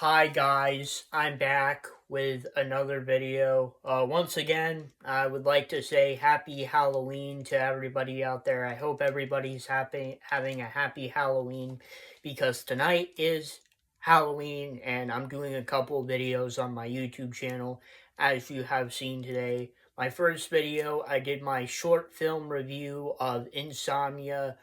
Hi guys, I'm back with another video. Once again, I would like to say happy Halloween to everybody out there. I hope everybody's having a happy Halloween because tonight is Halloween and I'm doing a couple videos on my YouTube channel as you have seen today. My first video, I did my short film review of Insomnia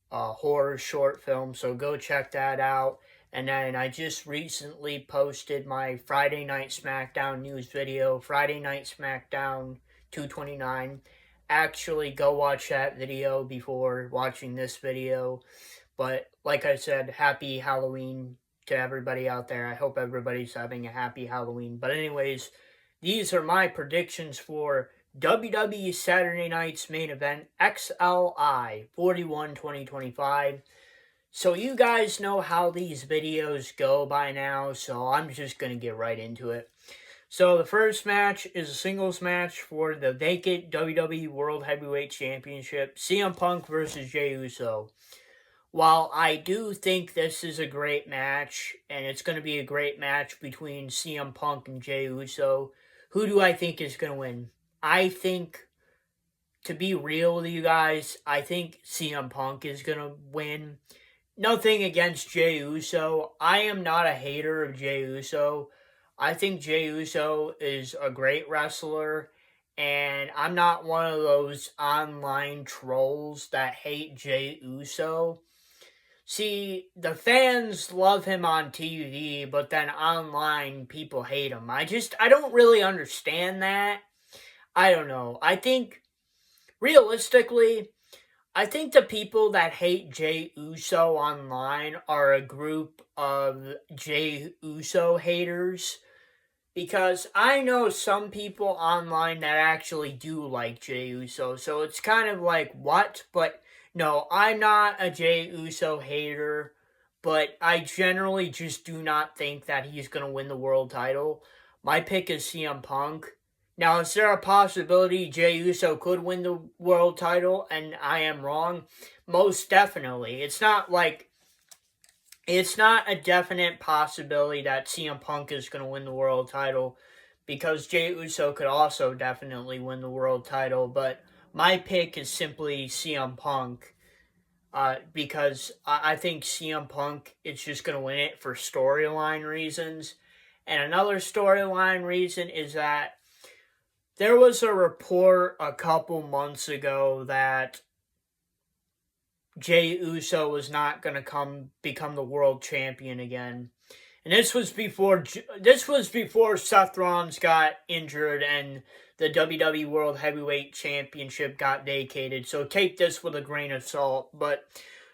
horror short film, so go check that out. And then I just recently posted my Friday Night SmackDown news video, Friday Night SmackDown 229. Actually, go watch that video before watching this video. But like I said, happy Halloween to everybody out there. I hope everybody's having a happy Halloween. But anyways, these are my predictions for WWE Saturday Night's main event, XLI 41 2025. So you guys know how these videos go by now, so I'm just going to get right into it. So the first match is a singles match for the vacant WWE World Heavyweight Championship, CM Punk versus Jey Uso. While I do think this is a great match, and it's going to be a great match between CM Punk and Jey Uso, who do I think is going to win? I think, to be real with you guys, I think CM Punk is going to win. Nothing against Jey Uso. I am not a hater of Jey Uso. I think Jey Uso is a great wrestler, and I'm not one of those online trolls that hate Jey Uso. See, the fans love him on TV, but then online people hate him. I don't really understand that. I don't know. I think, realistically, I think the people that hate Jey Uso online are a group of Jey Uso haters. Because I know some people online that actually do like Jey Uso. So it's kind of like, what? But no, I'm not a Jey Uso hater. But I generally just do not think that he's going to win the world title. My pick is CM Punk. Now, is there a possibility Jey Uso could win the world title and I am wrong? Most definitely. It's not a definite possibility that CM Punk is going to win the world title because Jey Uso could also definitely win the world title, but my pick is simply CM Punk because I think CM Punk is just going to win it for storyline reasons. And another storyline reason is that there was a report a couple months ago that Jey Uso was not going to become the world champion again. And this was before Seth Rollins got injured and the WWE World Heavyweight Championship got vacated. So take this with a grain of salt. But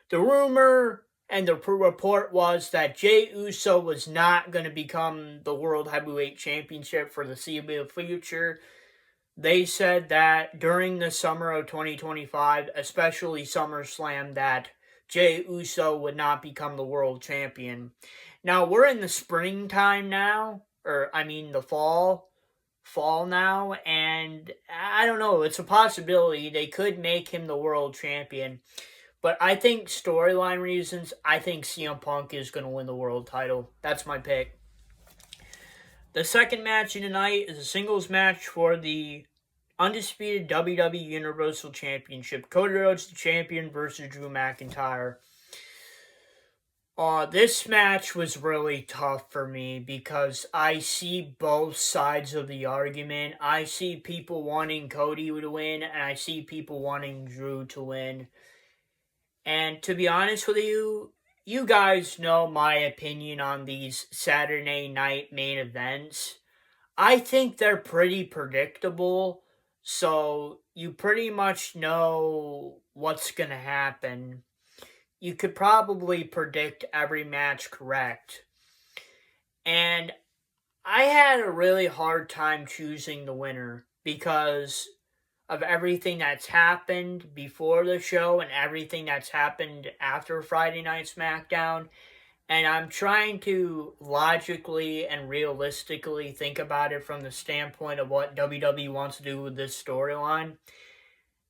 the rumor and the report was that Jey Uso was not going to become the World Heavyweight Championship for the foreseeable future. They said that during the summer of 2025, especially SummerSlam, that Jey Uso would not become the world champion. Now, we're in the springtime now, the fall now, and I don't know, it's a possibility they could make him the world champion. But I think storyline reasons, I think CM Punk is going to win the world title. That's my pick. The second match of the night is a singles match for the undisputed WWE Universal Championship. Cody Rhodes, the champion, versus Drew McIntyre. This match was really tough for me because I see both sides of the argument. I see people wanting Cody to win, and I see people wanting Drew to win. And to be honest with you, you guys know my opinion on these Saturday night main events. I think they're pretty predictable, so you pretty much know what's going to happen. You could probably predict every match correct. And I had a really hard time choosing the winner because of everything that's happened before the show and everything that's happened after Friday Night SmackDown. And I'm trying to logically and realistically think about it from the standpoint of what WWE wants to do with this storyline.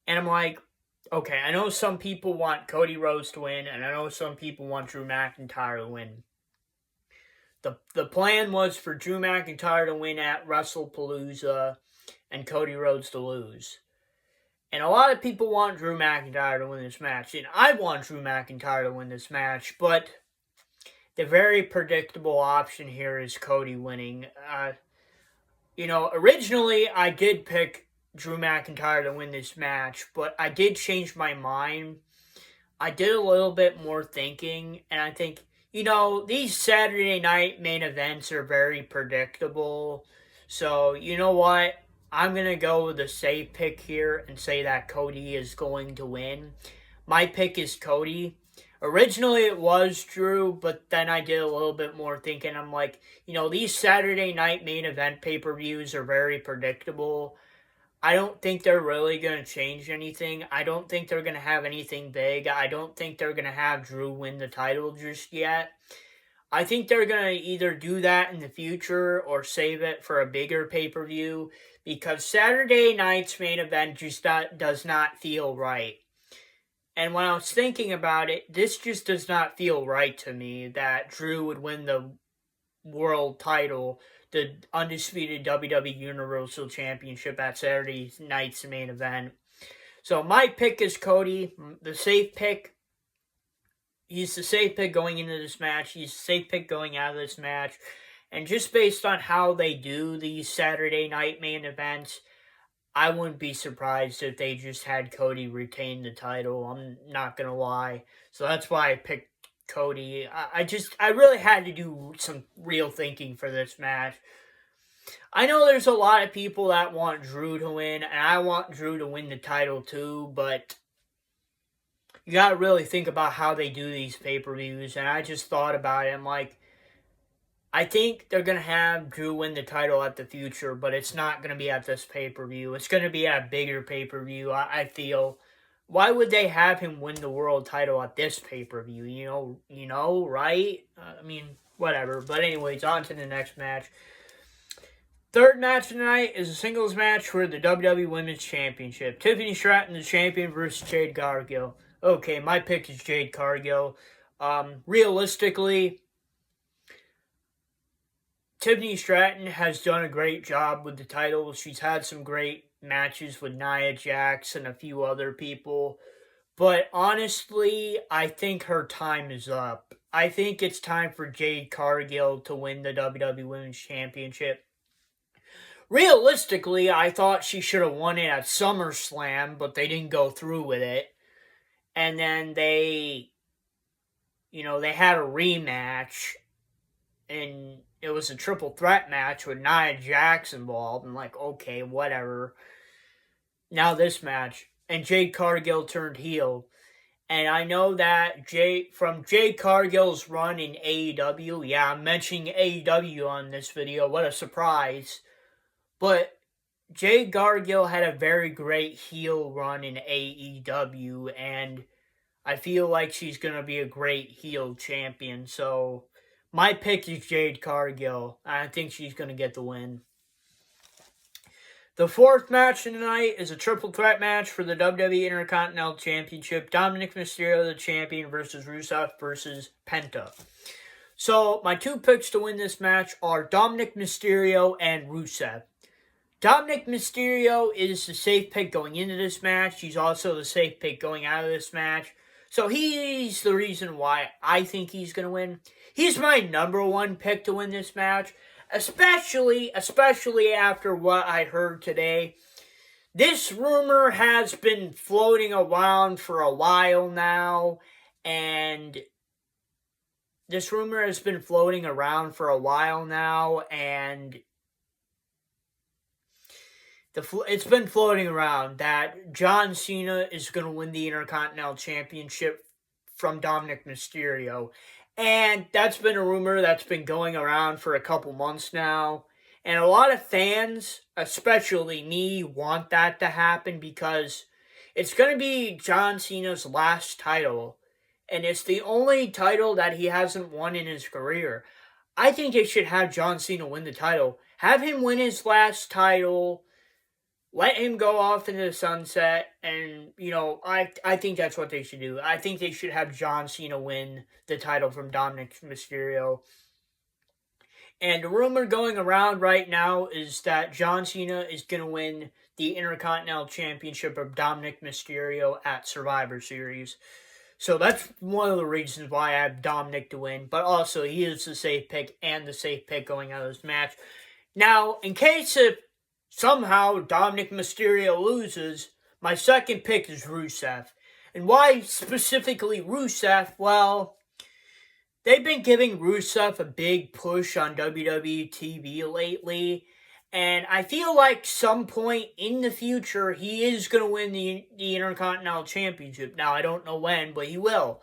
And I'm like, okay, I know some people want Cody Rhodes to win, and I know some people want Drew McIntyre to win. The plan was for Drew McIntyre to win at WrestlePalooza and Cody Rhodes to lose. And a lot of people want Drew McIntyre to win this match. And I want Drew McIntyre to win this match. But the very predictable option here is Cody winning. Originally I did pick Drew McIntyre to win this match. But I did change my mind. I did a little bit more thinking. And I think, these Saturday night main events are very predictable. So, you know what? I'm going to go with a safe pick here and say that Cody is going to win. My pick is Cody. Originally it was Drew, but then I did a little bit more thinking. I'm like, these Saturday night main event pay-per-views are very predictable. I don't think they're really going to change anything. I don't think they're going to have anything big. I don't think they're going to have Drew win the title just yet. I think they're going to either do that in the future or save it for a bigger pay-per-view because Saturday night's main event just does not feel right. And when I was thinking about it, this just does not feel right to me that Drew would win the world title, the undisputed WWE Universal Championship at Saturday night's main event. So my pick is Cody, the safe pick. He's the safe pick going into this match. He's the safe pick going out of this match. And just based on how they do these Saturday night main events, I wouldn't be surprised if they just had Cody retain the title. I'm not going to lie. So that's why I picked Cody. I really had to do some real thinking for this match. I know there's a lot of people that want Drew to win, and I want Drew to win the title too, but you got to really think about how they do these pay-per-views, and I just thought about it. I'm like, I think they're going to have Drew win the title at the future, but it's not going to be at this pay-per-view. It's going to be at a bigger pay-per-view, I feel. Why would they have him win the world title at this pay-per-view? Right? Whatever. But anyways, on to the next match. Third match tonight is a singles match for the WWE Women's Championship. Tiffany Stratton, the champion, versus Jade Cargill. Okay, my pick is Jade Cargill. Realistically, Tiffany Stratton has done a great job with the title. She's had some great matches with Nia Jax and a few other people. But honestly, I think her time is up. I think it's time for Jade Cargill to win the WWE Women's Championship. Realistically, I thought she should have won it at SummerSlam, but they didn't go through with it. And then they had a rematch, and it was a triple threat match with Nia Jax involved. I'm like, okay, whatever. Now this match, and Jade Cargill turned heel. And I know that from Jade Cargill's run in AEW, yeah, I'm mentioning AEW on this video, what a surprise. But Jade Cargill had a very great heel run in AEW, and I feel like she's going to be a great heel champion. So my pick is Jade Cargill. I think she's going to get the win. The fourth match tonight is a triple threat match for the WWE Intercontinental Championship. Dominic Mysterio, the champion, versus Rusev versus Penta. So my two picks to win this match are Dominic Mysterio and Rusev. Dominic Mysterio is the safe pick going into this match. He's also the safe pick going out of this match. So he's the reason why I think he's going to win. He's my number one pick to win this match. Especially after what I heard today. This rumor has been floating around for a while now. And it's been floating around that John Cena is going to win the Intercontinental Championship from Dominic Mysterio. And that's been a rumor that's been going around for a couple months now. And a lot of fans, especially me, want that to happen because it's going to be John Cena's last title. And it's the only title that he hasn't won in his career. I think they should have John Cena win the title. Have him win his last title. Let him go off into the sunset, and, I think that's what they should do. I think they should have John Cena win the title from Dominic Mysterio. And the rumor going around right now is that John Cena is going to win the Intercontinental Championship of Dominic Mysterio at Survivor Series. So that's one of the reasons why I have Dominic to win. But also, he is the safe pick and the safe pick going out of this match. Now, in case if somehow Dominic Mysterio loses, my second pick is Rusev. And why specifically Rusev? Well, they've been giving Rusev a big push on WWE TV lately, and I feel like some point in the future he is going to win the Intercontinental Championship. Now, I don't know when, but he will.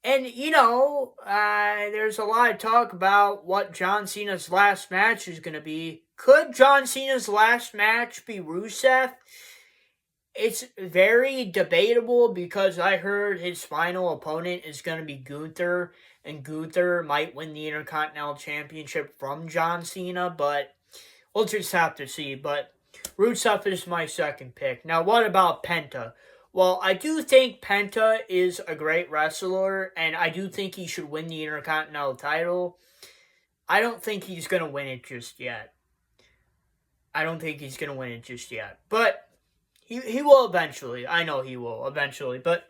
And, there's a lot of talk about what John Cena's last match is going to be. Could John Cena's last match be Rusev? It's very debatable because I heard his final opponent is going to be Gunther, and Gunther might win the Intercontinental Championship from John Cena, but we'll just have to see. But Rusev is my second pick. Now, what about Penta? Well, I do think Penta is a great wrestler, and I do think he should win the Intercontinental title. I don't think he's going to win it just yet. But he will eventually. I know he will eventually. But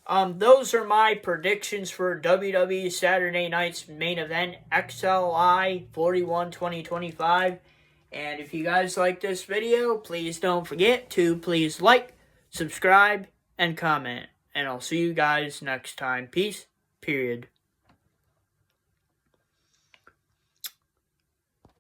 those are my predictions for WWE Saturday Night's main event, XLI 41 2025. And if you guys like this video, please don't forget to please like, subscribe, and comment. And I'll see you guys next time. Peace. Period.